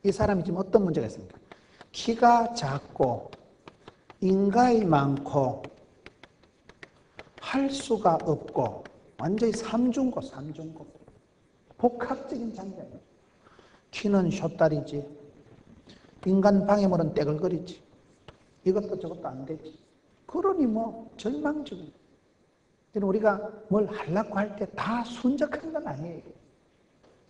이 사람이 지금 어떤 문제가 있습니까? 키가 작고 인가이 많고 할 수가 없고 완전히 삼중고. 복합적인 장면이에요. 키는 숏다리지, 인간 방해물은 떼글거리지, 이것도 저것도 안 되지. 그러니 뭐 절망적인. 우리가 뭘 하려고 할 때 다 순적한 건 아니에요.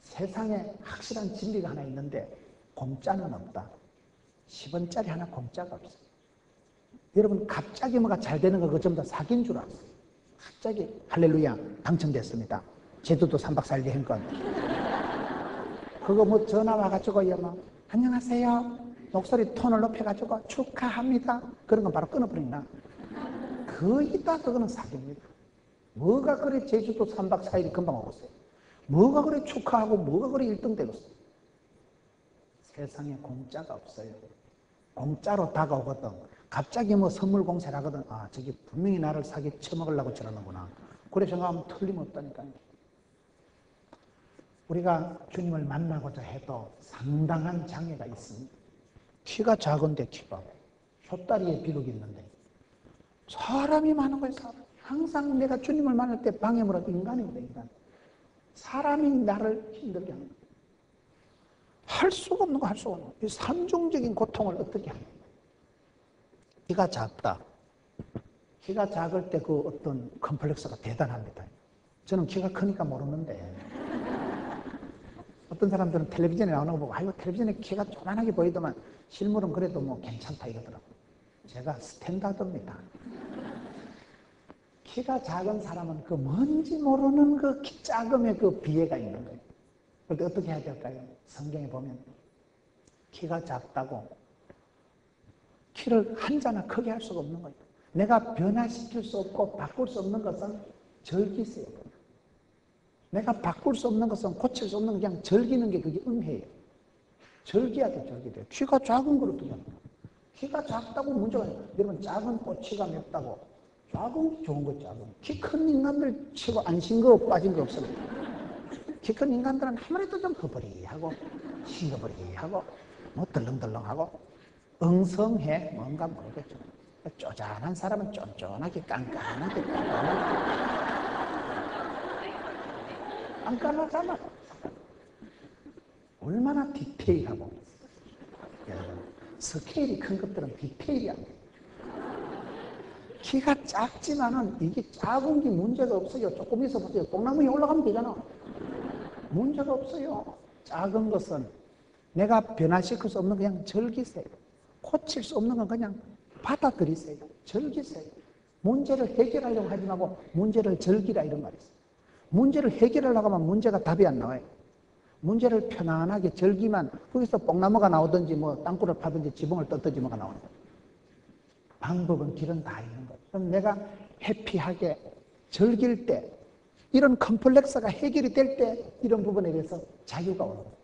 세상에 확실한 진리가 하나 있는데 공짜는 없다. 10원짜리 하나 공짜가 없어요. 여러분 갑자기 뭐가 잘 되는 거 그거 전부 다 사기인 줄 알았어요. 갑자기 할렐루야 당첨됐습니다. 제주도 3박 4일 여행권. 그거 뭐 전화 와가지고 뭐 안녕하세요. 목소리 톤을 높여가지고 축하합니다. 그런 건 바로 끊어버린다. 거의 다 그거는 사기입니다. 뭐가 그래 제주도 3박 4일이 금방 오겠어요. 뭐가 그래 축하하고 뭐가 그래 1등 되겠어요. 세상에 공짜가 없어요. 공짜로 다가오거든. 갑자기 뭐 선물 공세를 하거든. 아 저기 분명히 나를 사기 쳐먹으려고 저러는구나. 그래 생각하면 틀림없다니까요. 우리가 주님을 만나고자 해도 상당한 장애가 있습니다. 키가 작은데 키가 숏다리에 비극이 있는데 사람이 많은 거예요. 항상 내가 주님을 만날 때 방해물은 인간입니다. 인간. 사람이 나를 힘들게 하는 거예요. 할 수가 없는 거 할 수가 없는 거예요. 이 삼중적인 고통을 어떻게 하냐. 키가 작다. 키가 작을 때 그 어떤 컴플렉스가 대단합니다. 저는 키가 크니까 모르는데 어떤 사람들은 텔레비전에 나오는 거 보고 아이고 텔레비전에 키가 조만하게 보이더만 실물은 그래도 뭐 괜찮다 이러더라고요. 제가 스탠다드입니다. 키가 작은 사람은 그 뭔지 모르는 그 키 작음의 그 비애가 있는 거예요. 그런데 어떻게 해야 될까요? 성경에 보면 키가 작다고 키를 한자나 크게 할 수가 없는 거예요. 내가 변화시킬 수 없고 바꿀 수 없는 것은 절기세요. 내가 바꿀 수 없는 것은 고칠 수 없는 그냥 절기는 게 그게 음해예요. 절기야 돼, 절기돼. 키가 작은 걸 어떻게 하냐. 키가 작다고 문제가 아니에요. 여러분 작은 꼬치가 맵다고 작은 게 좋은 거 작은. 키 큰 인간들 치고 안 싱거워 빠진 거 없어요. 키 큰 인간들은 아무래도 좀 허벌이하고 싱거버리하고 뭐 덜렁덜렁하고 엉성해 뭔가 모르겠죠. 쪼잔한 사람은 쫀쫀하게 깐깐하게 깐깐하잖아. 얼마나 디테일하고 스케일이 큰 것들은 디테일이 안 돼. 키가 작지만은 이게 작은 게 문제가 없어요. 조금 있어 보세요. 뽕나무에 올라가면 되잖아. 문제가 없어요. 작은 것은 내가 변화시킬 수 없는 그냥 즐기세요. 고칠 수 없는 건 그냥 받아들이세요. 즐기세요. 문제를 해결하려고 하지 말고 문제를 즐기라 이런 말이 있어요. 문제를 해결하려고 하면 문제가 답이 안 나와요. 문제를 편안하게 즐기면 거기서 뽕나무가 나오든지 뭐 땅굴을 파든지 지붕을 떴든지 뭐가 나오는 거예요. 방법은 길은 다 있는 거예요. 그럼 내가 해피하게 즐길 때 이런 컴플렉스가 해결이 될 때 이런 부분에 대해서 자유가 오는 거예요.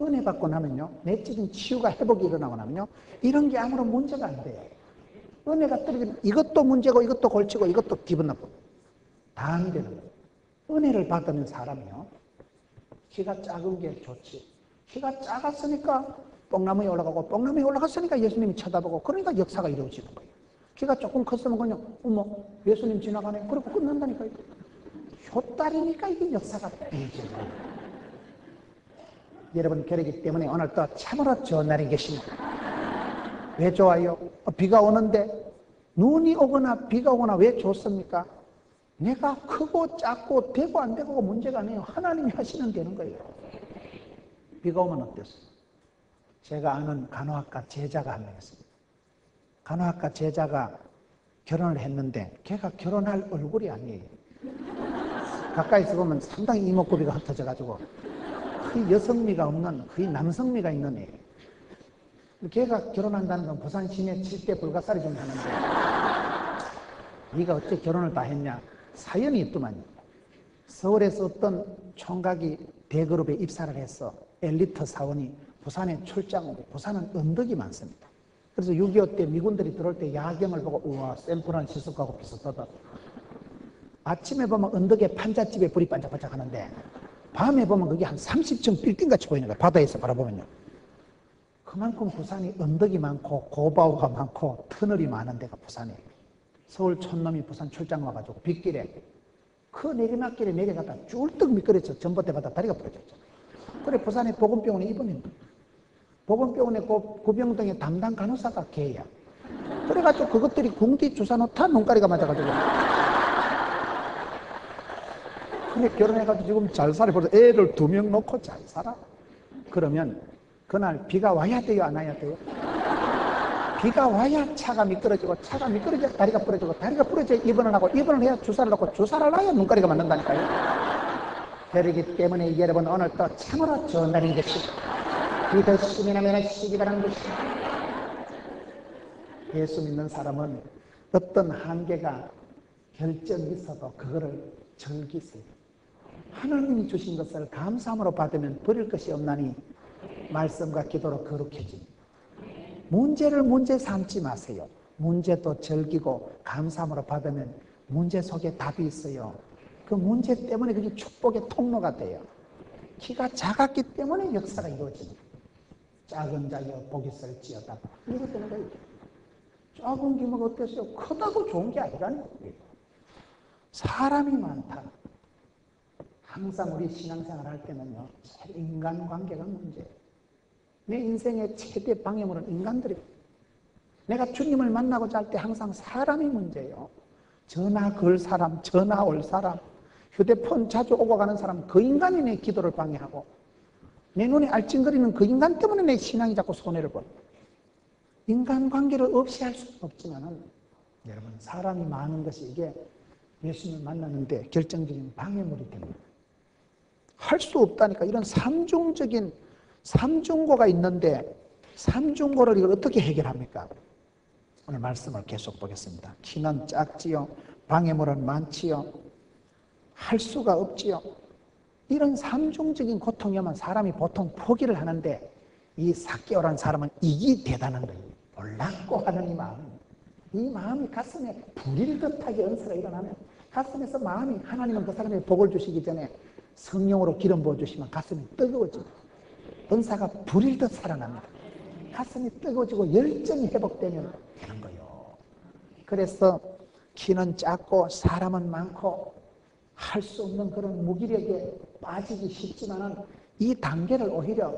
은혜 받고 나면요. 내적인 치유가 회복이 일어나고 나면요. 이런 게 아무런 문제가 안 돼요. 은혜가 떨어지면 이것도 문제고 이것도 골치고 이것도 기분 나쁘고 다 안 되는 거예요. 은혜를 받으면 사람이요. 키가 작은 게 좋지. 키가 작았으니까 뽕나무에 올라가고 뽕나무에 올라갔으니까 예수님이 쳐다보고 그러니까 역사가 이루어지는 거예요. 키가 조금 컸으면 그냥 어머 예수님 지나가네. 그러고 끝난다니까요. 숏다리니까 이게 역사가 이루어지는 거예요. 여러분 그러기 때문에 오늘 또 참으로 좋은 날이 계십니다. 왜 좋아요? 비가 오는데 눈이 오거나 비가 오거나 왜 좋습니까? 내가 크고 작고 되고 안 되고가 문제가 아니에요. 하나님이 하시면 되는 거예요. 비가 오면 어땠어요? 제가 아는 간호학과 제자가 한 명 있습니다. 간호학과 제자가 결혼을 했는데 걔가 결혼할 얼굴이 아니에요. 가까이서 보면 상당히 이목구비가 흩어져가지고 거의 여성미가 없는 거의 남성미가 있는 애예요. 걔가 결혼한다는 건 부산 시내 7대 불가사리 좀 하는데 네가 어째 결혼을 다 했냐. 사연이 있더만요. 서울에서 어떤 총각이 대그룹에 입사를 해서 엘리트 사원이 부산에 출장 오고 부산은 언덕이 많습니다. 그래서 6.25 때 미군들이 들어올 때 야경을 보고 우와 샌프란시스코하고 비슷하다. 아침에 보면 언덕에 판잣집에 불이 반짝반짝 하는데 밤에 보면 그게 한 30층 빌딩같이 보이는 거예요. 바다에서 바라보면요. 그만큼 부산이 언덕이 많고 고바우가 많고 터널이 많은 데가 부산이에요. 서울 촌놈이 부산 출장 와가지고 빗길에 그 내리막길에 내려가다 쫄떡 미끄러져 전봇대 받아 다리가 부러졌죠. 그래 부산에 보건병원에 입원했는데 보건병원에 그 병동의 담당 간호사가 걔야. 그래가지고 그것들이 궁디 주사놓다 눈가리가 맞아가지고 그래 결혼해가지고 지금 잘 살아. 벌써 애를 2명 놓고 잘 살아. 그러면 그날 비가 와야 돼요, 안 와야 돼요? 비가 와야 차가 미끄러지고 차가 미끄러져야 다리가 부러지고 다리가 부러져야 입원을 하고 입원을 해야 주사를 놓고 주사를 놔야 눈가리가 맞는다니까요. 그렇기 때문에 여러분 오늘 또 참으로 좋은 날인 것이고 믿었으면 하면 시기 바라는 것이고 예수 믿는 사람은 어떤 한계가 결정이 있어도 그거를 즐기세요. 하나님이 주신 것을 감사함으로 받으면 버릴 것이 없나니 말씀과 기도로 거룩해집니다. 문제를 문제 삼지 마세요. 문제도 즐기고 감사함으로 받으면 문제 속에 답이 있어요. 그 문제 때문에 그게 축복의 통로가 돼요. 키가 작았기 때문에 역사가 이루어집니다. 작은 자여 복이 있을지어다. 이렇게 되는 거예요. 작은 기면 어땠어요? 크다고 좋은 게 아니라는 거예요. 사람이 많다. 항상 우리 신앙생활 할 때는요, 인간관계가 문제예요. 내 인생의 최대 방해물은 인간들이에요. 내가 주님을 만나고자 할 때 항상 사람이 문제예요. 전화 걸 사람, 전화 올 사람, 휴대폰 자주 오고 가는 사람, 그 인간이 내 기도를 방해하고 내 눈에 알찡거리는 그 인간 때문에 내 신앙이 자꾸 손해를 봐요. 인간관계를 없이 할 수는 없지만은 여러분 사람이 많은 것이 이게 예수님을 만나는데 결정적인 방해물이 됩니다. 할 수 없다니까. 이런 삼중고가 있는데 삼중고를 이걸 어떻게 해결합니까? 오늘 말씀을 계속 보겠습니다. 키는 작지요, 방해물은 많지요, 할 수가 없지요. 이런 삼중적인 고통이 오면 사람이 보통 포기를 하는데 이 삭개오라는 사람은 이게 대단한 거예요. 놀랍고 하는 이 마음이 가슴에 불일 듯하게 은사가 일어나면 가슴에서 마음이 하나님은 그 사람에게 복을 주시기 전에 성령으로 기름 부어주시면 가슴이 뜨거워져요. 은사가 불일 듯 살아납니다. 가슴이 뜨거워지고 열정이 회복되면 되는 거예요. 그래서 키는 작고 사람은 많고 할 수 없는 그런 무기력에 빠지기 쉽지만은 이 단계를 오히려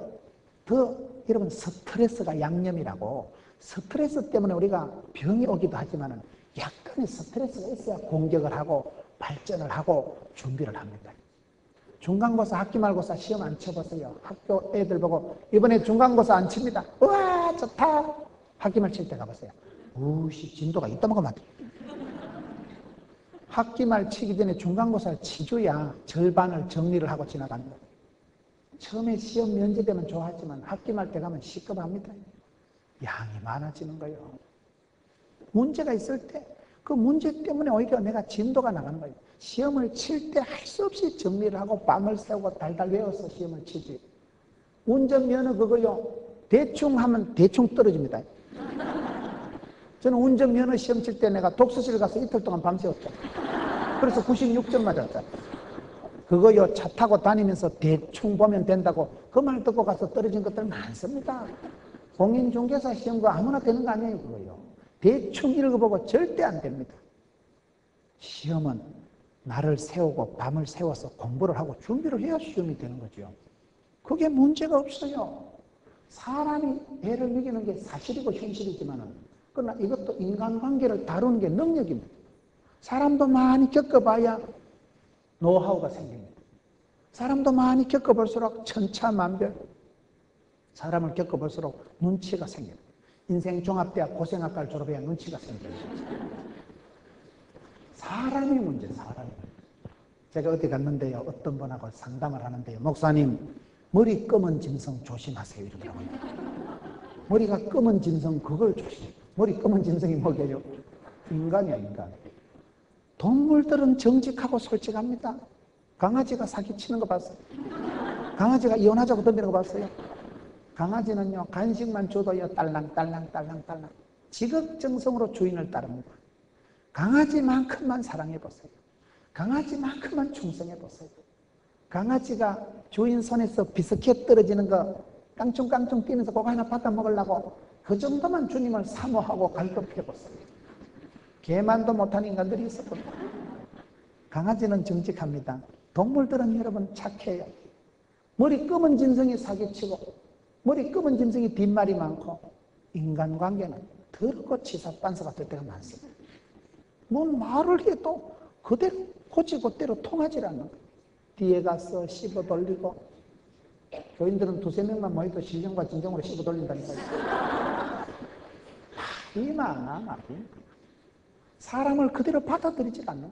더 여러분 스트레스가 양념이라고 스트레스 때문에 우리가 병이 오기도 하지만은 약간의 스트레스가 있어야 공격을 하고 발전을 하고 준비를 합니다. 중간고사, 학기말고사 시험 안 쳐보세요. 학교 애들 보고 이번에 중간고사 안 칩니다. 우와 좋다. 학기말 칠 때 가보세요. 우씨 진도가 이따만큼 안 돼. 학기말 치기 전에 중간고사를 치줘야 절반을 정리를 하고 지나가는 거예요. 처음에 시험 면제되면 좋아하지만 학기말 때 가면 시급합니다. 양이 많아지는 거예요. 문제가 있을 때 그 문제 때문에 오히려 내가 진도가 나가는 거예요. 시험을 칠 때 할 수 없이 정리를 하고 밤을 새우고 달달 외워서 시험을 치지. 운전면허 그거요. 대충 하면 대충 떨어집니다. 저는 운전면허 시험 칠 때 내가 독서실 가서 이틀 동안 밤새웠죠. 그래서 96점 맞았죠. 그거요 차 타고 다니면서 대충 보면 된다고 그 말 듣고 가서 떨어진 것들 많습니다. 공인중개사 시험도 아무나 되는 거 아니에요. 그거요. 대충 읽어보고 절대 안 됩니다. 시험은 날을 세우고 밤을 세워서 공부를 하고 준비를 해야 시험이 되는 거죠. 그게 문제가 없어요. 사람이 애를 먹이는 게 사실이고 현실이지만은 그러나 이것도 인간관계를 다루는 게 능력입니다. 사람도 많이 겪어봐야 노하우가 생깁니다. 사람도 많이 겪어볼수록 천차만별 사람을 겪어볼수록 눈치가 생깁니다. 인생 종합대학 고생학과를 졸업해야 눈치가 생겨요. 사람이 문제, 사람이. 제가 어디 갔는데요. 어떤 분하고 상담을 하는데요. 목사님, 머리 검은 짐승 조심하세요. 이렇게 합니다. 머리가 검은 짐승 그걸 조심. 머리 검은 짐승이 뭐게요? 인간이야, 인간. 동물들은 정직하고 솔직합니다. 강아지가 사기치는 거 봤어요? 강아지가 이혼하자고 던지는 거 봤어요? 강아지는요, 간식만 줘도요, 딸랑딸랑. 지극정성으로 주인을 따릅니다. 강아지만큼만 사랑해보세요. 강아지만큼만 충성해보세요. 강아지가 주인 손에서 비스켓 떨어지는 거 깡충깡충 뛰면서 그거 하나 받아 먹으려고 그 정도만 주님을 사모하고 갈급해보세요. 개만도 못한 인간들이 있었거든요. 강아지는 정직합니다. 동물들은 여러분 착해요. 머리 검은 짐승이 사기치고 머리 검은 짐승이 뒷말이 많고 인간관계는 더럽고 치사빤스가 될 때가 많습니다. 뭔 말을 해도 그대로 고지고대로 통하지 않는 거예요. 뒤에 가서 씹어 돌리고 교인들은 두세 명만 모여도 신령과 진정으로 씹어 돌린다니까요. 이만 사람을 그대로 받아들이지 않는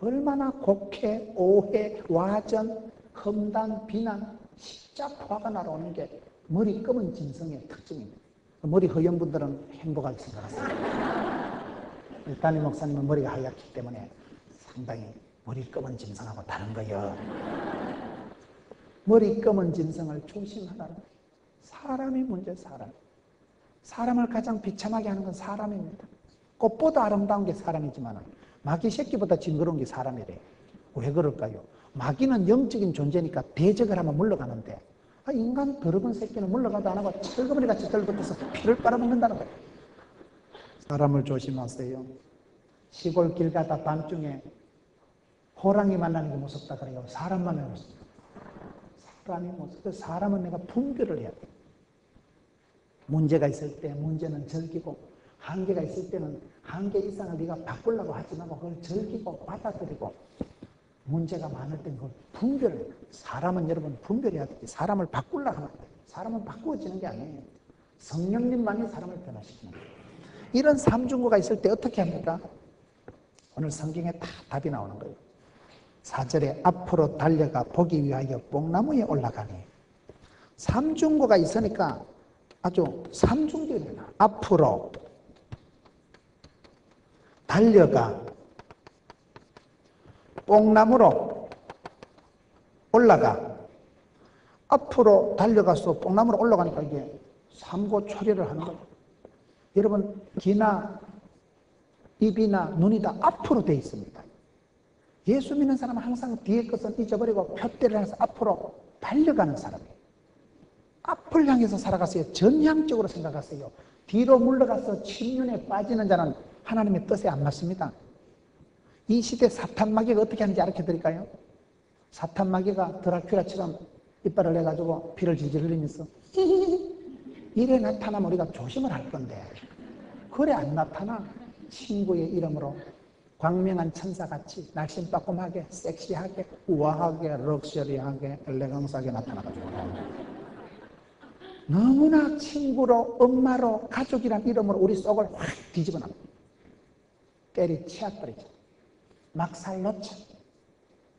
얼마나 곡해, 오해, 와전, 험단, 비난, 십자 화가 날아오는 게 머리 검은 짐승의 특징입니다. 머리 허연 분들은 행복하게 생각하세요. 일단의 목사님은 머리가 하얗기 때문에 상당히 머리 검은 짐승하고 다른 거예요. 머리 검은 짐승을 조심하라는 거예요. 사람이 문제, 사람을 가장 비참하게 하는 건 사람입니다. 꽃보다 아름다운 게 사람이지만 마귀 새끼보다 징그러운 게 사람이래요. 왜 그럴까요? 마귀는 영적인 존재니까 대적을 하면 물러가는데 인간 더러운 새끼는 물러가도 안 하고 철거머리같이 들붙어서 피를 빨아먹는다는 거예요. 사람을 조심하세요. 시골 길 가다 밤중에 호랑이 만나는 게 무섭다 그래요. 사람 만나는 게 무섭다. 사람이 무섭다. 사람은 내가 분별을 해야 돼요. 문제가 있을 때 문제는 즐기고 한계가 있을 때는 한계 이상을 네가 바꾸려고 하지 말고 그걸 즐기고 받아들이고 문제가 많을 때는 그걸 분별을 해요. 사람은 여러분 분별해야 되지. 사람을 바꾸려고 하는 거예요. 사람은 바꾸어지는 게 아니에요. 성령님만이 사람을 변화시키는 거예요. 이런 삼중고가 있을 때 어떻게 합니까? 오늘 성경에 다 답이 나오는 거예요. 4절에 앞으로 달려가 보기 위하여 뽕나무에 올라가니 삼중고가 있으니까 아주 삼중절이나 앞으로 달려가 뽕나무로 올라가. 앞으로 달려가서 뽕나무로 올라가니까 이게 삼고 초리를 하는 거예요. 여러분 귀나 입이나 눈이 다 앞으로 돼 있습니다. 예수 믿는 사람은 항상 뒤에 것은 잊어버리고 푯대를 해서 앞으로 달려가는 사람이에요. 앞을 향해서 살아가세요. 전향적으로 생각하세요. 뒤로 물러가서 침륜에 빠지는 자는 하나님의 뜻에 안 맞습니다. 이 시대 사탄 마귀가 어떻게 하는지 알려 드릴까요? 사탄 마귀가 드라큘라처럼 이빨을 내가지고 피를 질질 흘리면서 이래 나타나면 우리가 조심을 할 건데 그래 안 나타나. 친구의 이름으로 광명한 천사같이 날씬빠꼼하게 섹시하게 우아하게 럭셔리하게 엘레강스하게 나타나가지고 너무나 친구로 엄마로 가족이란 이름으로 우리 속을 확 뒤집어 놔. 때리치워버리죠. 막살 놓쳐.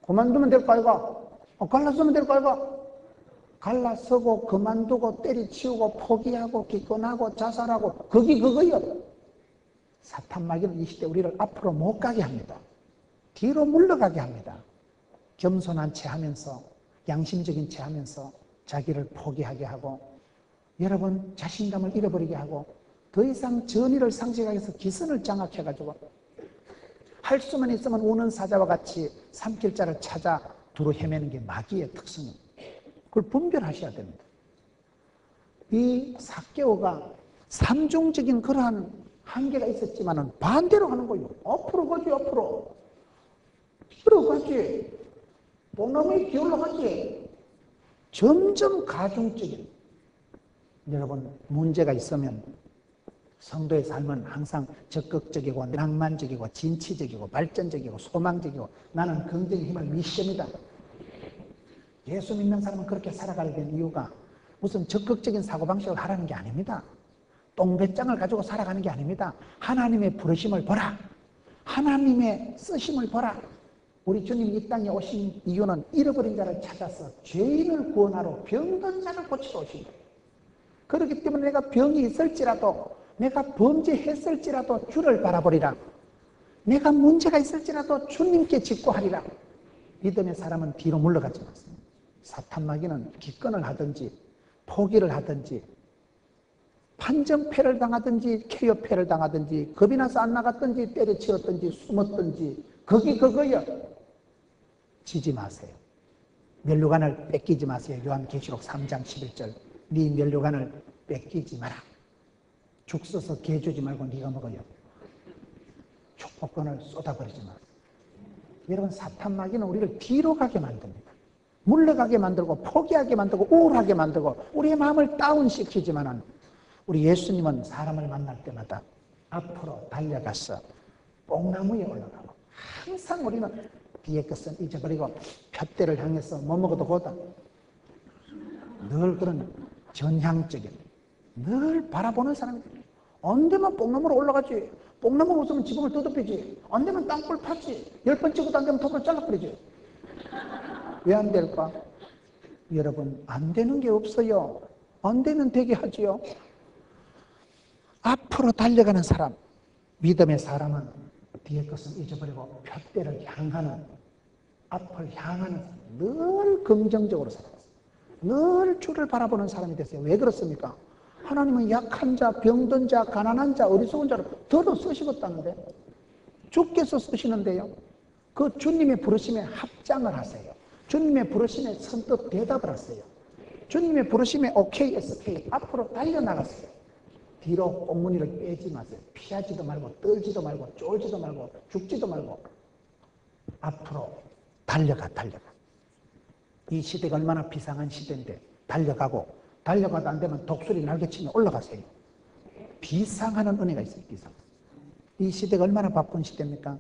그만두면 될 거 아이가? 갈라서면 될 거 아이가? 갈라서고 그만두고 때리치우고 포기하고 기권하고 자살하고 그게 그거요. 사탄 마귀는 이 시대 우리를 앞으로 못 가게 합니다. 뒤로 물러가게 합니다. 겸손한 채 하면서 양심적인 채 하면서 자기를 포기하게 하고 여러분 자신감을 잃어버리게 하고 더 이상 전의를 상실하게 해서 기선을 장악해가지고 할 수만 있으면 우는 사자와 같이 삼킬자를 찾아 두루 헤매는 게 마귀의 특성입니다. 그걸 분별하셔야 됩니다. 이 삭개오가 삼중적인 그러한 한계가 있었지만은 반대로 하는 거예요. 앞으로 가지, 앞으로. 들어가지. 뽕나무에 기울러 가지. 점점 가중적인. 여러분, 문제가 있으면 성도의 삶은 항상 적극적이고 낭만적이고 진취적이고 발전적이고 소망적이고 나는 긍정의 힘을 미션이다. 예수 믿는 사람은 그렇게 살아가야 되는 이유가 무슨 적극적인 사고방식을 하라는 게 아닙니다. 똥배짱을 가지고 살아가는 게 아닙니다. 하나님의 부르심을 보라. 하나님의 쓰심을 보라. 우리 주님 이 땅에 오신 이유는 잃어버린 자를 찾아서 죄인을 구원하러 병든 자를 고치러 오신 거예요. 그렇기 때문에 내가 병이 있을지라도 내가 범죄했을지라도 주를 바라보리라. 내가 문제가 있을지라도 주님께 직고하리라. 믿음의 사람은 뒤로 물러가지 않습니다. 사탄 마귀는 기권을 하든지 포기를 하든지 판정패를 당하든지 KO패를 당하든지 겁이 나서 안 나갔든지 때려치웠든지 숨었든지 그거요. 지지 마세요. 면류관을 뺏기지 마세요. 요한계시록 3장 11절 네 면류관을 뺏기지 마라. 죽 써서 개 주지 말고 네가 먹어요. 축복권을 쏟아버리지 마. 여러분, 사탄 마귀는 우리를 뒤로 가게 만듭니다. 물러가게 만들고 포기하게 만들고 우울하게 만들고 우리의 마음을 다운시키지만은 우리 예수님은 사람을 만날 때마다 앞으로 달려가서 뽕나무에 올라가고, 항상 우리는 뒤에 것은 잊어버리고 푯대를 향해서 뭐 먹어도 고다. 늘 그런 전향적인, 늘 바라보는 사람이다. 안 되면 뽕나무로 올라가지. 뽕나무 없으면 지붕을 뜯어버리지. 안 되면 땅굴 파지. 10번 찍어도 안 되면 톱으로 잘라버리지. 왜 안 될까? 여러분, 안 되는 게 없어요. 안 되면 되게 하지요. 앞으로 달려가는 사람, 믿음의 사람은 뒤에 것은 잊어버리고 푯대를 향하는, 앞을 향하는, 늘 긍정적으로 살아가요. 늘 주를 바라보는 사람이 됐어요. 왜 그렇습니까? 하나님은 약한 자, 병든 자, 가난한 자, 어리석은 자를 더러 쓰시겠다는데, 주께서 쓰시는데요. 그 주님의 부르심에 합장을 하세요. 주님의 부르심에 선뜻 대답을 하세요. 주님의 부르심에 오케이, SK, 앞으로 달려나갔어요. 뒤로 꽁무니를 빼지 마세요. 피하지도 말고, 떨지도 말고, 쫄지도 말고, 죽지도 말고, 앞으로 달려가. 이 시대가 얼마나 비상한 시대인데 달려가고, 달려가도 안 되면 독수리 날개치며 올라가세요. 비상하는 은혜가 있어요. 비상. 이 시대가 얼마나 바쁜 시대입니까?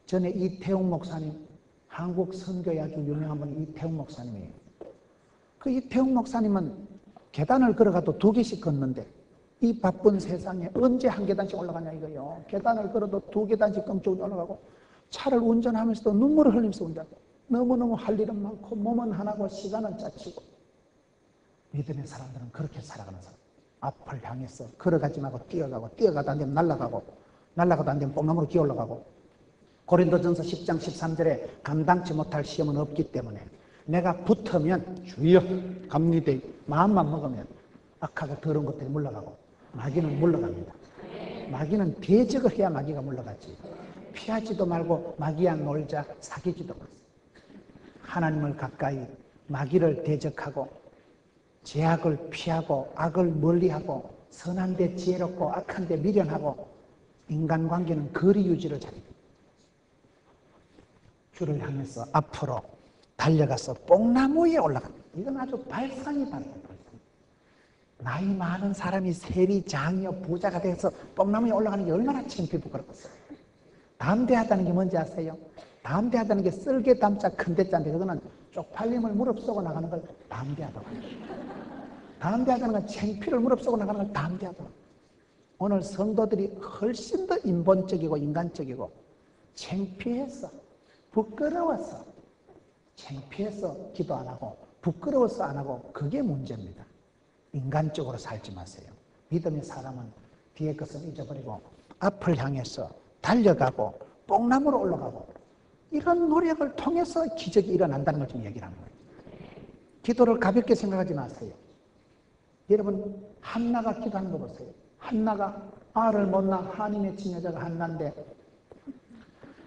전에 이태웅 목사님, 한국 선교에 아주 유명한 분이 이태웅 목사님이에요. 그 이태웅 목사님은 계단을 걸어가도 2개씩 걷는데, 이 바쁜 세상에 언제 한 계단씩 올라가냐 이거요. 계단을 걸어도 2계단씩 끔찍 올라가고, 차를 운전하면서도 눈물을 흘리면서 운전하고, 너무너무 할 일은 많고 몸은 하나고 시간은 짜치고. 믿음의 사람들은 그렇게 살아가는 사람. 앞을 향해서 걸어가지 말고 뛰어가고, 뛰어가도 안 되면 날아가고, 날아가도 안 되면 뽕나무로 기어 올라가고. 고린도전서 10장 13절에 감당치 못할 시험은 없기 때문에 내가 붙으면 주여 갑니다. 마음만 먹으면 악하고 더러운 것들이 물러가고, 마귀는 물러갑니다. 마귀는 대적을 해야 마귀가 물러가지. 피하지도 말고 마귀와 놀자, 사귀지도 마세요. 하나님을 가까이, 마귀를 대적하고, 죄악을 피하고, 악을 멀리하고, 선한 데 지혜롭고 악한 데 미련하고, 인간관계는 거리 유지를 잘해요. 주를 향해서 앞으로 달려가서 뽕나무에 올라갑니다. 이건 아주 발상이 바랍니다. 나이 많은 사람이 세리, 장이요, 부자가 돼서 뽕나무에 올라가는 게 얼마나 창피해 부끄럽겠어요. 담대하다는 게 뭔지 아세요? 담대하다는 게 쓸개 담자 큰 대자인데, 그거는 쪽팔림을 무릅쓰고 나가는 걸 담대하다고 해요. 담대하다는 건 창피를 무릅쓰고 나가는 걸 담대하다고 해요. 오늘 성도들이 훨씬 더 인본적이고 인간적이고, 창피해서, 부끄러워서, 창피해서 기도 안 하고 부끄러워서 안 하고, 그게 문제입니다. 인간적으로 살지 마세요. 믿음의 사람은 뒤에 것은 잊어버리고 앞을 향해서 달려가고 뽕나무로 올라가고, 이런 노력을 통해서 기적이 일어난다는 걸 좀 얘기를 하는 거예요. 기도를 가볍게 생각하지 마세요. 여러분, 한나가 기도하는 거 보세요. 한나가 알을 못 낳아 한이 맺힌 여자가 한나인데,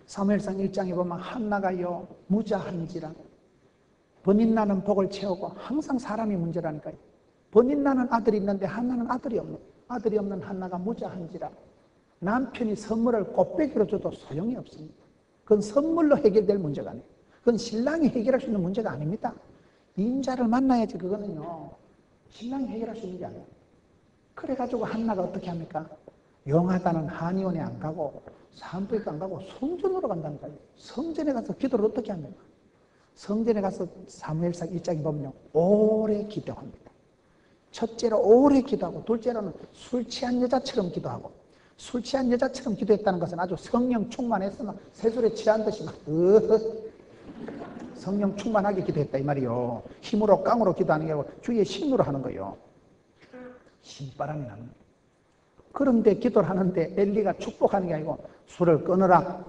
사무엘상 1장에 보면 한나가요 무자한지라, 번인 나는 복을 채우고, 항상 사람이 문제라니까요. 번인 나는 아들이 있는데 한나는 아들이 없는 한나가 무자한지라. 남편이 선물을 꽃배기로 줘도 소용이 없습니다. 그건 선물로 해결될 문제가 아니에요. 그건 신랑이 해결할 수 있는 문제가 아닙니다. 인자를 만나야지. 그거는요, 신랑이 해결할 수 있는 게 아니에요. 그래가지고 한나가 어떻게 합니까? 용하다는 한의원에 안 가고 산부인과 안 가고 성전으로 간다니까요. 성전에 가서 기도를 어떻게 합니까? 성전에 가서 사무엘상 1장에 보면요, 오래 기도합니다. 첫째로 오래 기도하고, 둘째로는 술 취한 여자처럼 기도하고. 술 취한 여자처럼 기도했다는 것은 아주 성령 충만해서 막 새술에 취한 듯이 막 성령 충만하게 기도했다 이 말이요. 힘으로 깡으로 기도하는 게 아니고 주의 힘으로 하는 거예요. 신바람이 나는 거예요. 그런데 기도를 하는데 엘리가 축복하는 게 아니고 술을 끊으라.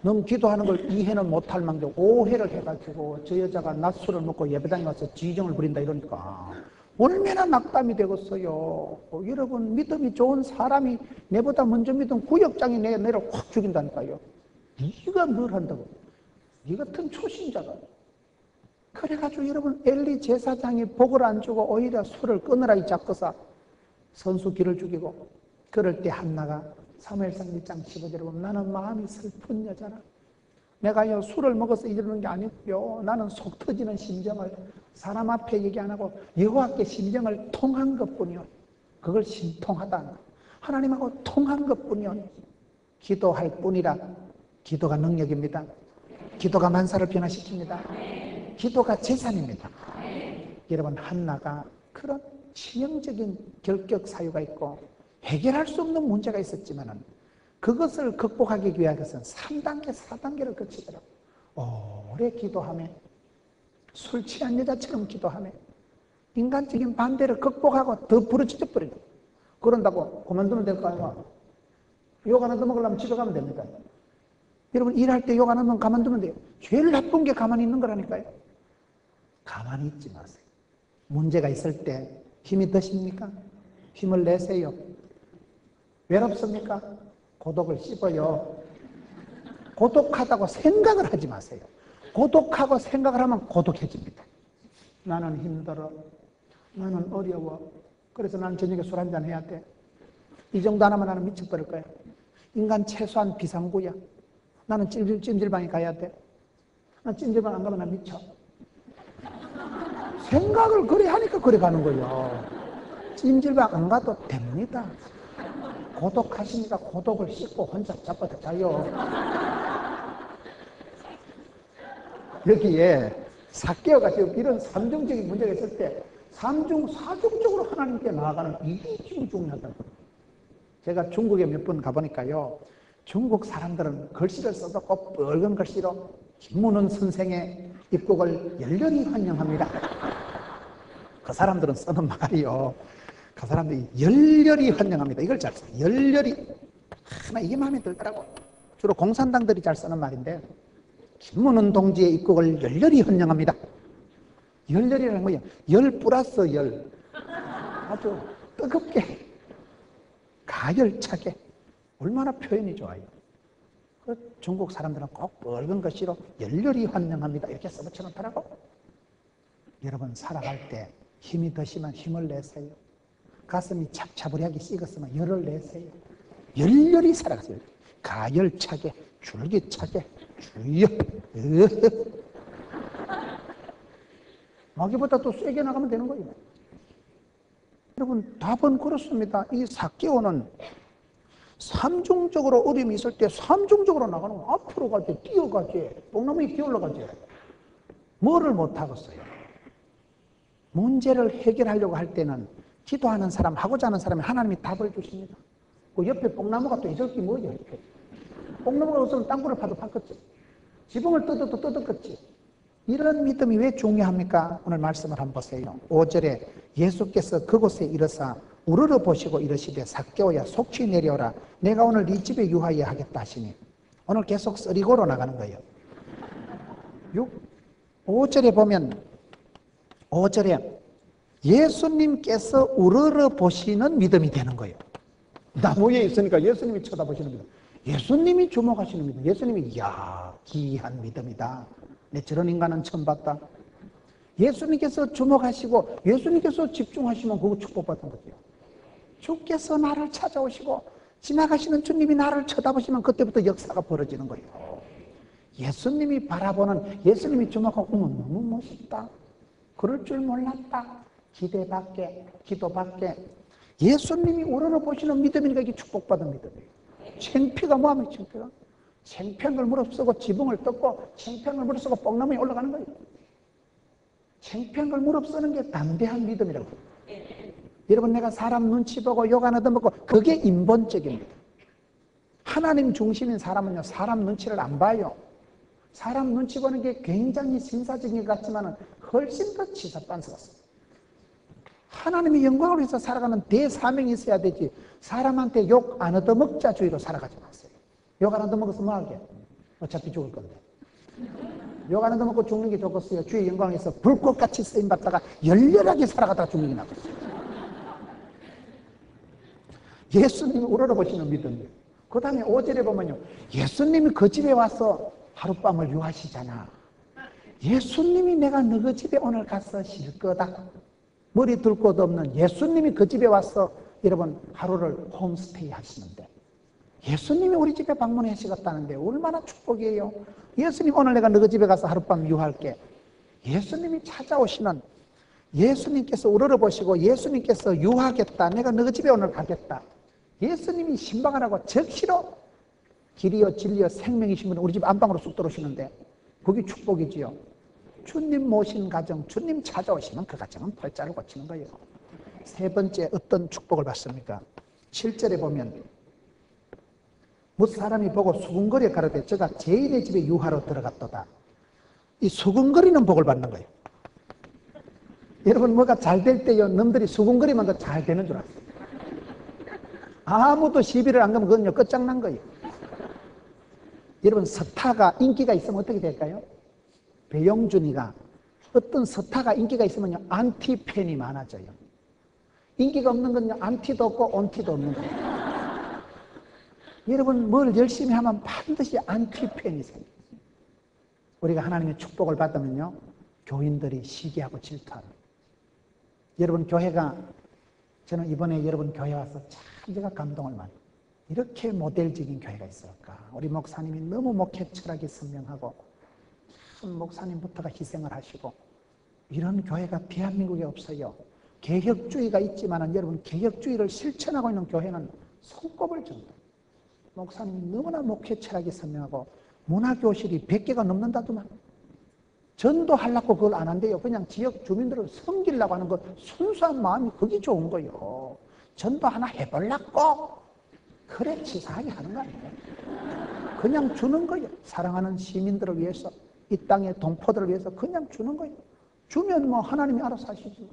넌 기도하는 걸 이해는 못할 망정 오해를 해가지고 저 여자가 낮술을 먹고 예배당에 와서 지정을 부린다 이러니까 얼마나 낙담이 되겠어요. 여러분, 믿음이 좋은 사람이 내보다 먼저 믿은 구역장이 내를 확 죽인다니까요. 네가 뭘 한다고? 네 같은 초신자가 그래가지고 여러분 엘리 제사장이 복을 안 주고 오히려 술을 끊으라 잡고서 선수 길을 죽이고, 그럴 때 한나가 사무엘상 1장 15절에 보면 나는 마음이 슬픈 여자라. 내가요 술을 먹어서 이러는 게 아니고요, 나는 속 터지는 심정을 사람 앞에 얘기 안 하고 여호와께 심정을 통한 것뿐이요, 그걸 심통하다, 하나님하고 통한 것뿐이요, 기도할 뿐이라. 기도가 능력입니다. 기도가 만사를 변화시킵니다. 기도가 재산입니다. 여러분, 한나가 그런 치명적인 결격 사유가 있고 해결할 수 없는 문제가 있었지만 그것을 극복하기 위해서는 3단계, 4단계를 거치더라고요. 오래 기도하며, 술 취한 여자처럼 기도하며, 인간적인 반대를 극복하고 더 부러지져 버리고, 그런다고 그만두면 될까요? 욕 안 하다 먹으려면 집에 가면 됩니다. 여러분, 일할 때 욕 안 하면 가만두면 돼요. 제일 나쁜 게 가만히 있는 거라니까요. 가만히 있지 마세요. 문제가 있을 때 힘이 드십니까? 힘을 내세요. 외롭습니까? 고독을 씹어요. 고독하다고 생각을 하지 마세요. 고독하고 생각을 하면 고독해집니다. 나는 힘들어. 나는 어려워. 그래서 나는 저녁에 술 한잔 해야 돼. 이 정도 하나만 나는 미쳐버릴 거야. 인간 최소한 비상구야. 나는 찜질방에 가야 돼. 나 찜질방 안 가면 나 미쳐. 생각을 그래 하니까 그래 가는 거예요. 찜질방 안 가도 됩니다. 고독하시니까 고독을 씻고 혼자 잡아도 자요. 여기에 삭개오가 지금 이런 삼중적인 문제가 있을 때 삼중, 사중적으로 하나님께 나아가는 이게 지금 중요하다는 거예요. 제가 중국에 몇 번 가보니까요, 중국 사람들은 글씨를 써도 꼭 붉은 글씨로 김문훈 선생의 입국을 열렬히 환영합니다. 그 사람들은 쓰는 말이요, 그 사람들이 열렬히 환영합니다. 이걸 잘 써요. 열렬히. 나 이게 마음에 들더라고. 주로 공산당들이 잘 쓰는 말인데, 김문훈 동지의 입국을 열렬히 환영합니다. 열렬이라는 뭐예요? 열 플러스 열. 아주 뜨겁게, 가열차게. 얼마나 표현이 좋아요. 그 중국 사람들은 꼭 붉은 글씨로 열렬히 환영합니다. 이렇게 써붙여놓더라고. 여러분, 살아갈 때 힘이 드시면 힘을 내세요. 가슴이 찹찹하게 식었으면 열을 내세요. 열렬히 살아가세요. 가열차게, 줄기차게, 주여. 마귀보다 또 세게 나가면 되는 거예요. 여러분, 답은 그렇습니다. 이 삭개오는 삼중적으로 어려움이 있을 때 삼중적으로 나가는 거, 앞으로 가지, 뛰어가지, 뽕나무에 기어올라가지. 뭐를 못하겠어요? 문제를 해결하려고 할 때는 기도하는 사람, 하고자 하는 사람이 하나님이 답을 주십니다. 그 옆에 뽕나무가 또 있을 게 뭐예요? 옆에. 뽕나무가 없으면 땅굴을 파도 팠겠지. 지붕을 뜯어도 뜯었겠지. 이런 믿음이 왜 중요합니까? 오늘 말씀을 한번 보세요. 5절에 예수께서 그곳에 이르사 우러러 보시고 이르시되 삭개오야 속히 내려오라. 내가 오늘 네 집에 유하여 하겠다 하시니, 오늘 계속 쓰리고로 나가는 거예요. 5절에 보면 5절에 예수님께서 우러러 보시는 믿음이 되는 거예요. 나무에 있으니까 예수님이 쳐다보시는 믿음. 예수님이 주목하시는 믿음. 예수님이 이야 기이한 믿음이다. 내 저런 인간은 처음 봤다. 예수님께서 주목하시고 예수님께서 집중하시면 그거 축복받은 거죠. 주께서 나를 찾아오시고 지나가시는 주님이 나를 쳐다보시면 그때부터 역사가 벌어지는 거예요. 예수님이 바라보는, 예수님이 주목하고 어머 너무 멋있다. 그럴 줄 몰랐다. 기대밖에, 기도밖에. 예수님이 우러러 보시는 믿음이니까 이게 축복받은 믿음이에요. 창피가 뭐하면 창피가? 창피한 걸 무릅쓰고 지붕을 뜯고 창피한 걸 무릅쓰고 뽕나무에 올라가는 거예요. 창피한 걸 무릅쓰는 게 담대한 믿음이라고. 여러분, 내가 사람 눈치 보고 욕 안 얻어먹고 그게 인본적입니다. 하나님 중심인 사람은요, 사람 눈치를 안 봐요. 사람 눈치 보는 게 굉장히 신사적인 것 같지만 훨씬 더 치사반스럽습니다. 하나님의 영광을 위해서 살아가는 대사명이 있어야 되지, 사람한테 욕 안 얻어먹자 주의로 살아가지 마세요. 욕 안 얻어먹어서 뭐 하게? 어차피 죽을 건데. 욕 안 얻어먹고 죽는 게 좋겠어요? 주의 영광에서 불꽃같이 쓰임받다가 열렬하게 살아가다가 죽는 게 낫겠어요. 예수님이 우러러보시는 믿음이에요. 그 다음에 5절에 보면요, 예수님이 그 집에 와서 하룻밤을 유하시잖아. 예수님이 내가 너희 집에 오늘 가서 쉴 거다. 머리 둘 곳 없는 예수님이 그 집에 와서 여러분 하루를 홈스테이 하시는데, 예수님이 우리 집에 방문하시겠다는데 얼마나 축복이에요. 예수님 오늘 내가 너희 집에 가서 하룻밤 유할게. 예수님이 찾아오시는, 예수님께서 우러러보시고 예수님께서 유하겠다. 내가 너희 집에 오늘 가겠다. 예수님이 신방하라고 적시로 길이요 진리요 생명이신 분은 우리 집 안방으로 쑥 들어오시는데 그게 축복이지요. 주님 모신 가정, 주님 찾아오시면 그 가정은 팔자를 고치는 거예요. 세 번째 어떤 축복을 받습니까? 7절에 보면 무슨 사람이 보고 수군거리에 가로되 저가 죄인의 집에 유하러 들어갔도다. 이 수군거리는 복을 받는 거예요. 여러분 뭐가 잘 될 때요, 놈들이 수군거리만 더 잘 되는 줄 알았어요. 아무도 시비를 안 가면 그건요 끝장난 거예요. 여러분 스타가 인기가 있으면 어떻게 될까요? 배용준이가 어떤 스타가 인기가 있으면요 안티팬이 많아져요. 인기가 없는 건요 안티도 없고 온티도 없는 거예요. 여러분 뭘 열심히 하면 반드시 안티팬이 생겨요. 우리가 하나님의 축복을 받으면요 교인들이 시기하고 질투하는. 여러분 교회가, 저는 이번에 여러분 교회 와서 참 제가 감동을 많이, 이렇게 모델적인 교회가 있을까. 우리 목사님이 너무 목회 철학이 선명하고 참 목사님부터가 희생을 하시고, 이런 교회가 대한민국에 없어요. 개혁주의가 있지만 여러분 개혁주의를 실천하고 있는 교회는 손꼽을 정도. 목사님이 너무나 목회 철학이 선명하고 문화교실이 100개가 넘는다더만. 전도하려고 그걸 안 한대요. 그냥 지역 주민들을 섬기려고 하는 거, 순수한 마음이 그게 좋은 거예요. 전도 하나 해보려고 그래 치사하게 하는 거 아니에요. 그냥 주는 거예요. 사랑하는 시민들을 위해서, 이 땅의 동포들을 위해서 그냥 주는 거예요. 주면 뭐 하나님이 알아서 하시지.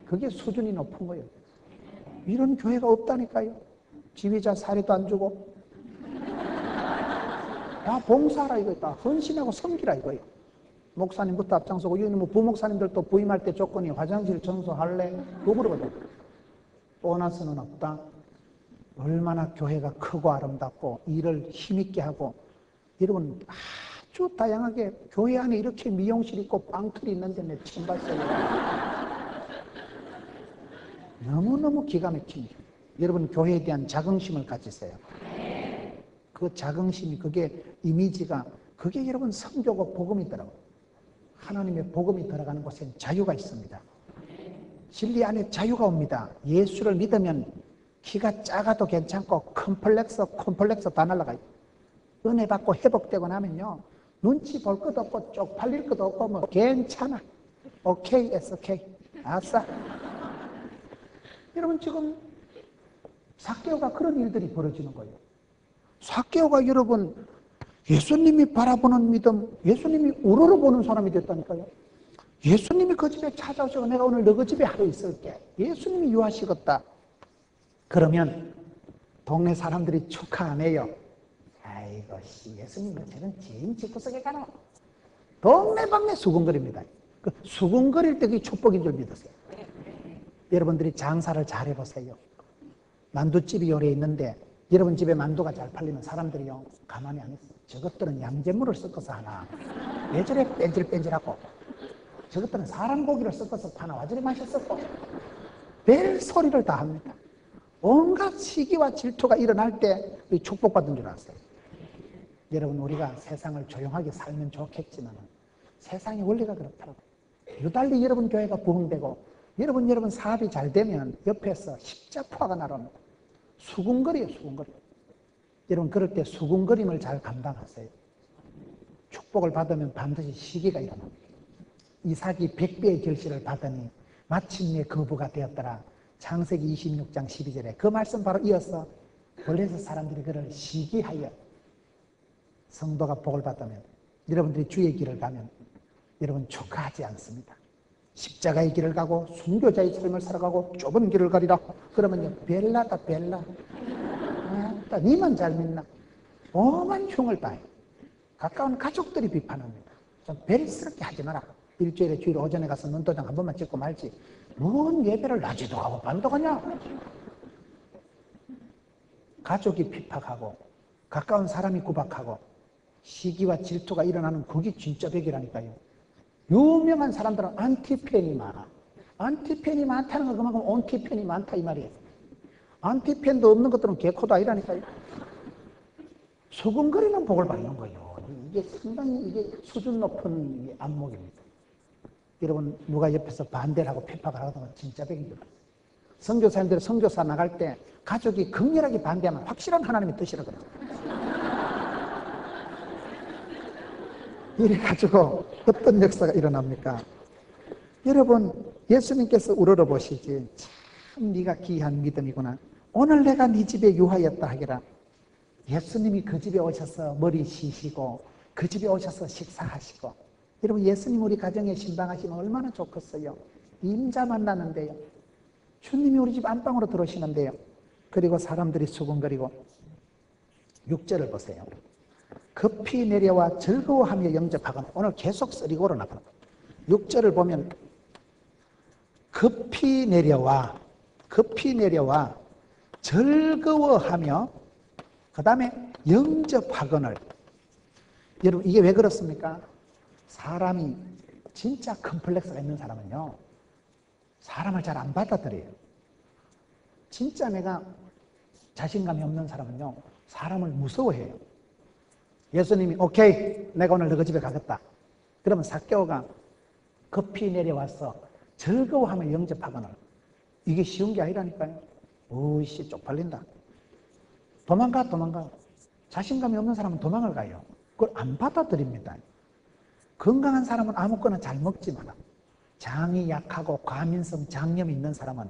그게 수준이 높은 거예요. 이런 교회가 없다니까요. 지휘자 사례도 안 주고 다 봉사하라 이거예요. 다 헌신하고 섬기라 이거예요. 목사님부터 앞장서고, 여기 뭐 부목사님들도 부임할 때 조건이 화장실 청소할래? 그거 물어보죠. 보너스는 없다. 얼마나 교회가 크고 아름답고 일을 힘있게 하고, 여러분 아주 다양하게 교회 안에 이렇게 미용실 있고 빵틀이 있는데 내 처음 봤어요. 너무너무 기가 막힙니다. 여러분 교회에 대한 자긍심을 가지세요. 그 자긍심이, 그게 이미지가, 그게 여러분 성교고 복음이더라고요. 하나님의 복음이 들어가는 곳엔 자유가 있습니다. 진리 안에 자유가 옵니다. 예수를 믿으면 키가 작아도 괜찮고 컴플렉스 다 날아가요. 은혜 받고 회복되고 나면요 눈치 볼 것도 없고 쪽팔릴 것도 없고 뭐 괜찮아. 오케이, 오케이. 아싸. 여러분 지금 삭개오가 그런 일들이 벌어지는 거예요. 삭개오가 여러분 예수님이 바라보는 믿음, 예수님이 우러러보는 사람이 됐다니까요. 예수님이 그 집에 찾아오시고 내가 오늘 너 그 집에 하루 있을게. 예수님이 유하시겠다. 그러면 동네 사람들이 축하 안 해요. 아이고 씨, 예수님은 저런 죄인 집구석에 가나. 동네방네 수군거립니다. 그 수군거릴 때 그게 축복인 줄 믿으세요. 여러분들이 장사를 잘 해보세요. 만두집이 요래 있는데 여러분 집에 만두가 잘 팔리면 사람들이요 가만히 안 있어요. 저것들은 양잿물을 섞어서 하나, 왜 저래 뺀질뺀질하고, 저것들은 사람 고기를 섞어서 파나, 와 저래 맛있었고, 별 소리를 다 합니다. 온갖 시기와 질투가 일어날 때 축복받은 줄 알았어요. 여러분 우리가 세상을 조용하게 살면 좋겠지만 세상의 원리가 그렇더라고요. 유달리 여러분 교회가 부흥되고 여러분 사업이 잘 되면 옆에서 십자포화가 날아옵니다. 수군거리예요, 수군거리. 여러분 그럴 때 수군거림을 잘 감당하세요. 축복을 받으면 반드시 시기가 일어납니다. 이삭이 100배의 결실을 받으니 마침내 거부가 되었더라. 창세기 26장 12절에 그 말씀 바로 이어서 원래서 사람들이 그를 시기하여, 성도가 복을 받으면, 여러분들이 주의 길을 가면 여러분 축하하지 않습니다. 십자가의 길을 가고 순교자의 삶을 살아가고 좁은 길을 가리라 그러면요 벨라다 벨라. 아, 니만 잘 믿나. 오만 흉을 봐요. 가까운 가족들이 비판합니다. 좀 베리스럽게 하지 마라. 일주일에 주일 오전에 가서 눈도장 한 번만 찍고 말지. 뭔 예배를 낮에도 하고 밤도 가냐. 가족이 핍박하고 가까운 사람이 구박하고 시기와 질투가 일어나는 그게 진짜 백이라니까요. 유명한 사람들은 안티팬이 많아. 안티팬이 많다는 건 그만큼 온티팬이 많다 이 말이에요. 안티팬도 없는 것들은 개코도 아니라니까요. 수근거리는 복을 받는 거예요. 이게 상당히 이게 수준 높은 안목입니다. 여러분 누가 옆에서 반대를 하고 핍박을 하거나 진짜 백입니다. 선교사님들이 선교사 나갈 때 가족이 극렬하게 반대하면 확실한 하나님의 뜻이라 그래요. 이래가지고 어떤 역사가 일어납니까? 여러분 예수님께서 우러러보시지 참 네가 귀한 믿음이구나. 오늘 내가 네 집에 유하였다 하기라. 예수님이 그 집에 오셔서 머리 쉬시고 그 집에 오셔서 식사하시고 여러분 예수님 우리 가정에 신방하시면 얼마나 좋겠어요. 임자 만나는데요. 주님이 우리 집 안방으로 들어오시는데요. 그리고 사람들이 수군거리고 6절을 보세요. 급히 내려와 즐거워하며 영접하거나 오늘 계속 쓰리고로 나가는 거예요. 6절을 보면 급히 내려와 즐거워하며 그 다음에 영접하거늘. 여러분 이게 왜 그렇습니까? 사람이 진짜 컴플렉스가 있는 사람은요 사람을 잘 안 받아들여요. 진짜 내가 자신감이 없는 사람은요 사람을 무서워해요. 예수님이 오케이 내가 오늘 너희 집에 가겠다. 그러면 삭개오가 급히 내려와서 즐거워하며 영접하거늘. 이게 쉬운 게 아니라니까요. 어이씨 쪽팔린다. 도망가. 자신감이 없는 사람은 도망을 가요. 그걸 안 받아들입니다. 건강한 사람은 아무거나 잘 먹지만 장이 약하고 과민성 장염이 있는 사람은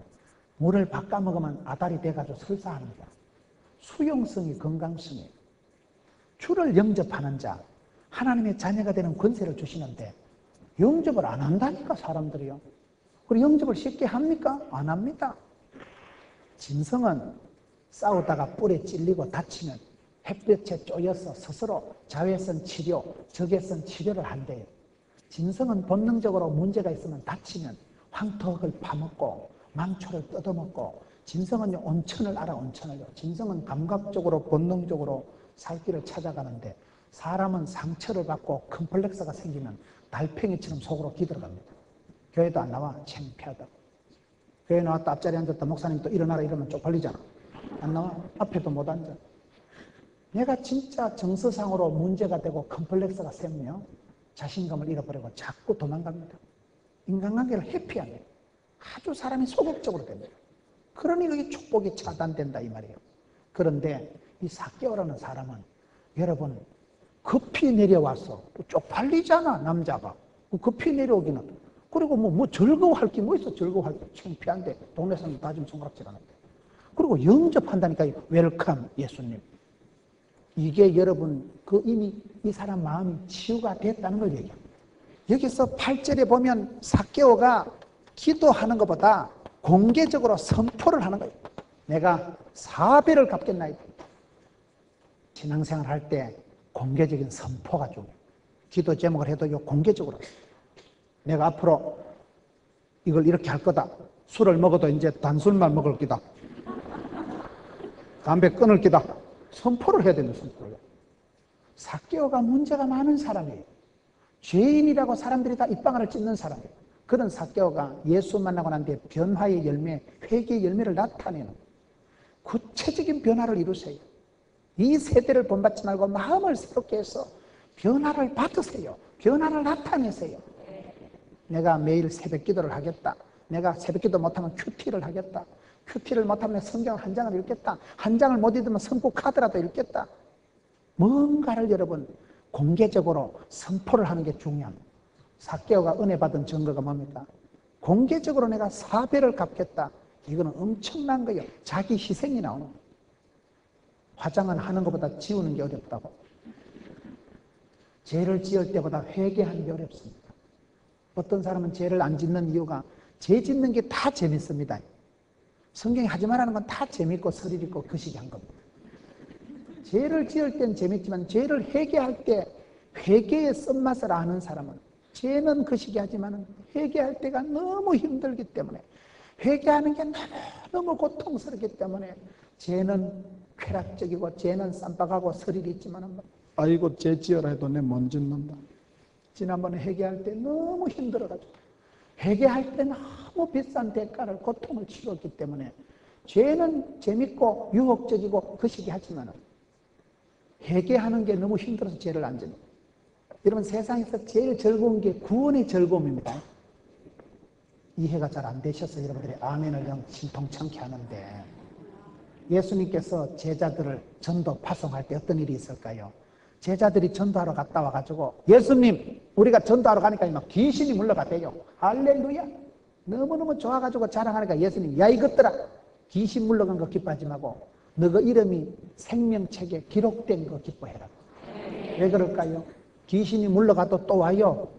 물을 바꿔 먹으면 아다리 돼가지고 설사합니다. 수용성이 건강성이에요. 주를 영접하는 자, 하나님의 자녀가 되는 권세를 주시는데 영접을 안 한다니까 사람들이요. 그리고 영접을 쉽게 합니까? 안 합니다. 진성은 싸우다가 뿔에 찔리고 다치면 햇볕에 쪼여서 스스로 자외선 치료, 적외선 치료를 한대요. 진성은 본능적으로 문제가 있으면 다치면 황토흙을 파먹고 망초를 뜯어먹고 진성은 온천을 알아 온천을요. 진성은 감각적으로 본능적으로 살 길을 찾아가는데 사람은 상처를 받고 컴플렉스가 생기면 달팽이처럼 속으로 기들어갑니다. 교회도 안 나와 창피하다고. 교회 나왔다 앞자리에 앉았다 목사님 또 일어나라 이러면 쪽팔리잖아. 안 나와. 앞에도 못 앉아. 내가 진짜 정서상으로 문제가 되고 컴플렉스가 생기면 자신감을 잃어버리고 자꾸 도망갑니다. 인간관계를 회피하면 아주 사람이 소극적으로 됩니다. 그러니 그게 축복이 차단된다 이 말이에요. 그런데 이 삭개오라는 사람은 여러분 급히 내려와서 쪽팔리잖아 남자가. 급히 내려오기는. 그리고 뭐 즐거워할 게 뭐 있어. 즐거워할 게 창피한데 동네 사람 다 좀 손가락질 하는데. 그리고 영접한다니까요. 웰컴 예수님. 이게 여러분 이미 이 사람 마음이 치유가 됐다는 걸 얘기합니다. 여기서 8절에 보면 삭개오가 기도하는 것보다 공개적으로 선포를 하는 거예요. 내가 4배를 갚겠나이다. 신앙생활 할 때 공개적인 선포가 중요해요. 기도 제목을 해도 공개적으로 내가 앞으로 이걸 이렇게 할 거다. 술을 먹어도 이제 단술만 먹을 기다. 담배 끊을 기다. 선포를 해야 되는 선포예요. 삭개오가 문제가 많은 사람이에요. 죄인이라고 사람들이 다 입방아를 찢는 사람이에요. 그런 삭개오가 예수 만나고 난 뒤에 변화의 열매, 회개의 열매를 나타내는 구체적인 변화를 이루세요. 이 세대를 본받지 말고 마음을 새롭게 해서 변화를 받으세요. 변화를 나타내세요. 내가 매일 새벽 기도를 하겠다. 내가 새벽 기도 못하면 큐티를 하겠다. 큐티를 못하면 성경 한 장을 읽겠다. 한 장을 못 읽으면 성구 카드라도 읽겠다. 뭔가를 여러분 공개적으로 선포를 하는 게 중요합니다. 삭개오가 은혜 받은 증거가 뭡니까? 공개적으로 내가 4배를 갚겠다. 이거는 엄청난 거예요. 자기 희생이 나오는 거예요. 화장은 하는 것보다 지우는 게 어렵다고. 죄를 지을 때보다 회개하는 게 어렵습니다. 어떤 사람은 죄를 안 짓는 이유가 죄 짓는 게 다 재밌습니다. 성경이 하지 말라는 건 다 재밌고 스릴 있고 거시기한 겁니다. 죄를 지을 땐 재밌지만 죄를 회개할 때 회개의 쓴맛을 아는 사람은 죄는 거시기하지만 회개할 때가 너무 힘들기 때문에 회개하는 게 너무 고통스럽기 때문에 죄는 쾌락적이고 죄는 쌈박하고 스릴 있지만 아이고 죄 지어라 해도 내 못 짓는다. 지난번에 회개할 때 너무 힘들어가지고 회개할 때 너무 비싼 대가를 고통을 치렀기 때문에 죄는 재밌고 유혹적이고 거시기 하지만 회개하는 게 너무 힘들어서 죄를 안 집니다. 여러분 세상에서 제일 즐거운 게 구원의 즐거움입니다. 이해가 잘 안 되셔서 여러분들이 아멘을 영 신통찮게 하는데 예수님께서 제자들을 전도 파송할 때 어떤 일이 있을까요? 제자들이 전도하러 갔다 와가지고 예수님 우리가 전도하러 가니까 막 귀신이 물러갔대요. 할렐루야. 너무너무 좋아가지고 자랑하니까 예수님 야 이것들아 귀신 물러간 거 기뻐하지 말고 너가 이름이 생명책에 기록된 거 기뻐해라. 왜 그럴까요? 귀신이 물러가도 또 와요.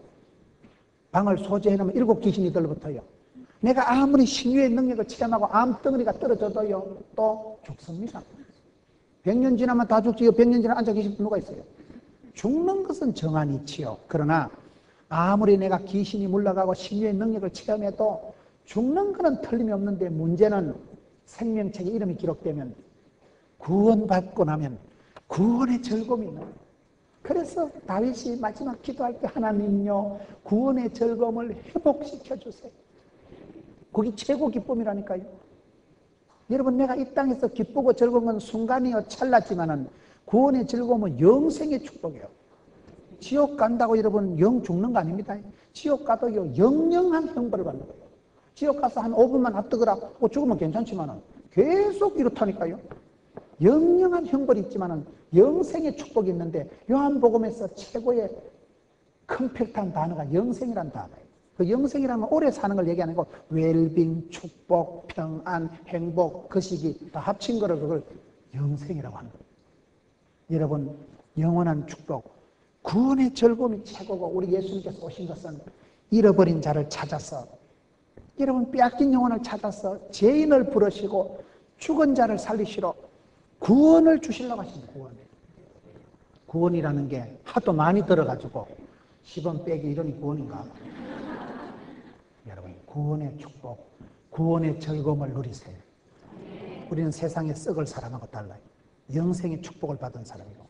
방을 소재해놓으면 7 귀신이 들러붙어요. 내가 아무리 신유의 능력을 체험하고 암덩어리가 떨어져도요 또 죽습니다. 100년 지나면 다 죽지요. 100년 지나면 앉아 계신 분 누가 있어요? 죽는 것은 정한이 있지요. 그러나 아무리 내가 귀신이 물러가고 신유의 능력을 체험해도 죽는 것은 틀림이 없는데 문제는 생명책에 이름이 기록되면 구원받고 나면 구원의 즐거움이 있는 거예요. 그래서 다윗이 마지막 기도할 때 하나님요 구원의 즐거움을 회복시켜 주세요. 그게 최고 기쁨이라니까요. 여러분 내가 이 땅에서 기쁘고 즐거운 건 순간이요 찰나지만은 구원의 즐거움은 영생의 축복이에요. 지옥 간다고 여러분 영 죽는 거 아닙니다. 지옥 가도요 영영한 형벌을 받는 거예요. 지옥 가서 한 5분만 앞두거라 죽으면 괜찮지만은 계속 이렇다니까요. 영영한 형벌이 있지만은 영생의 축복이 있는데 요한복음에서 최고의 컴팩트한 단어가 영생이란 단어예요. 그 영생이라면 오래 사는 걸 얘기하는 거 웰빙, 축복, 평안, 행복, 거시기 다 합친 거를 그걸 영생이라고 하는 거예요. 여러분 영원한 축복, 구원의 즐거움이 최고고 우리 예수님께서 오신 것은 잃어버린 자를 찾아서 여러분 빼앗긴 영혼을 찾아서 죄인을 부르시고 죽은 자를 살리시러 구원을 주시려고 하십니다. 구원이라는 게 하도 많이 들어가지고 10원 빼기 이러니 구원인가? 여러분 구원의 축복, 구원의 즐거움을 누리세요. 우리는 세상의 썩을 사람하고 달라요. 영생의 축복을 받은 사람이고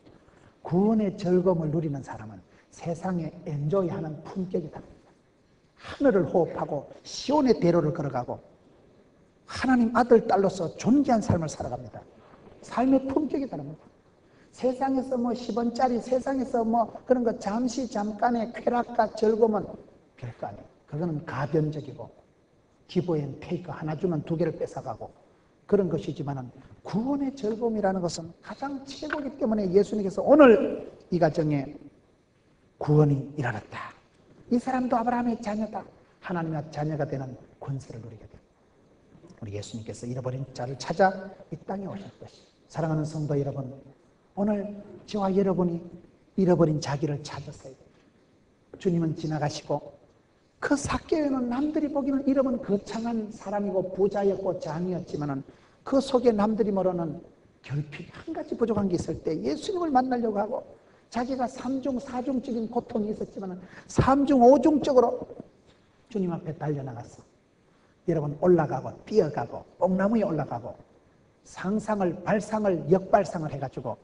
구원의 즐거움을 누리는 사람은 세상에 엔조이하는 품격이 다릅니다. 하늘을 호흡하고 시온의 대로를 걸어가고 하나님 아들 딸로서 존귀한 삶을 살아갑니다. 삶의 품격이 다릅니다. 세상에서 10원짜리 세상에서 그런 거 잠깐의 쾌락과 즐거움은 별거 아니에요. 그거는 가변적이고 기브앤 테이크 하나 주면 2개를 뺏어가고 그런 것이지만은 구원의 즐거움이라는 것은 가장 최고이기 때문에 예수님께서 오늘 이 가정에 구원이 일어났다. 이 사람도 아브라함의 자녀다. 하나님의 자녀가 되는 권세를 누리게 됩니다. 우리 예수님께서 잃어버린 자를 찾아 이 땅에 오실 것이. 사랑하는 성도 여러분, 오늘 저와 여러분이 잃어버린 자기를 찾으세요. 주님은 지나가시고 그 삭개오는 남들이 보기는 이름은 거창한 사람이고 부자였고 장이었지만은 그 속에 남들이 모르는 결핍 한 가지 부족한 게 있을 때 예수님을 만나려고 하고 자기가 3중 4중적인 고통이 있었지만은 3중 5중적으로 주님 앞에 달려나갔어. 여러분 올라가고 뛰어가고 뽕나무에 올라가고 상상을 발상을 역발상을 해가지고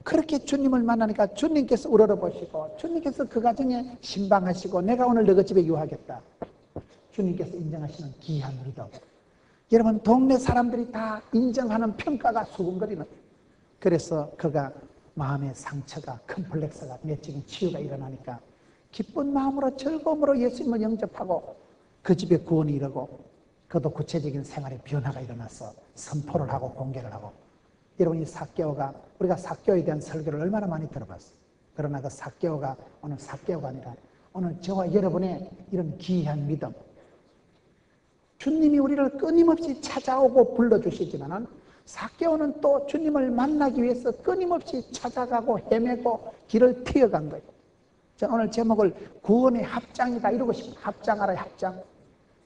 그렇게 주님을 만나니까 주님께서 우러러보시고 주님께서 그 가정에 신방하시고 내가 오늘 너희 집에 유하겠다. 주님께서 인정하시는 귀한 믿음. 여러분 동네 사람들이 다 인정하는 평가가 수근거리는. 그래서 그가 마음의 상처가 컴플렉스가 내적인 치유가 일어나니까 기쁜 마음으로 즐거움으로 예수님을 영접하고 그 집에 구원이 이르고 그도 구체적인 생활에 변화가 일어나서 선포를 하고 공개를 하고. 여러분 이 삭개오가 우리가 삭개오에 대한 설교를 얼마나 많이 들어봤어요. 그러나 그 삭개오가 오늘 삭개오가 아니라 오늘 저와 여러분의 이런 귀한 믿음, 주님이 우리를 끊임없이 찾아오고 불러주시지만 삭개오는 또 주님을 만나기 위해서 끊임없이 찾아가고 헤매고 길을 튀어간 거예요. 자, 오늘 제목을 구원의 합장이다 이러고 싶어요. 합장하라 합장.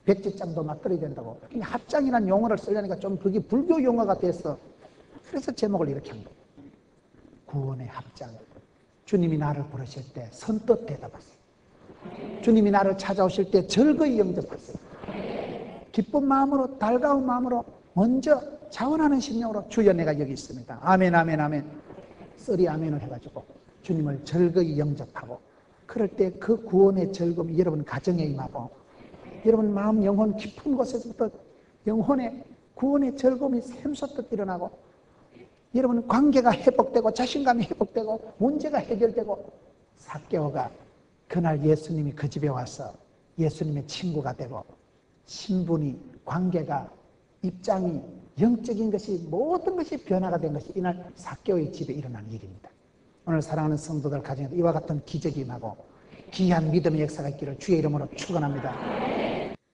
백지장도 맞들어야 된다고. 합장이라는 용어를 쓰려니까 좀 그게 불교 용어가 돼서 그래서 제목을 이렇게 한 거예요. 구원의 합장. 주님이 나를 부르실 때 선뜻 대답하세요. 주님이 나를 찾아오실 때 즐거이 영접하세요. 기쁜 마음으로 달가운 마음으로 먼저 자원하는 심령으로 주여 내가 여기 있습니다. 아멘 아멘 아멘. 쓰리 아멘을 해가지고 주님을 즐거이 영접하고 그럴 때 그 구원의 즐거움이 여러분 가정에 임하고 여러분 마음 영혼 깊은 곳에서부터 영혼의 구원의 즐거움이 샘솟듯 일어나고 여러분 관계가 회복되고 자신감이 회복되고 문제가 해결되고 삭개오가 그날 예수님이 그 집에 와서 예수님의 친구가 되고 신분이 관계가 입장이 영적인 것이 모든 것이 변화가 된 것이 이날 삭개오의 집에 일어난 일입니다. 오늘 사랑하는 성도들 가정에도 이와 같은 기적이 임하고 귀한 믿음의 역사가 있기를 주의 이름으로 축원합니다.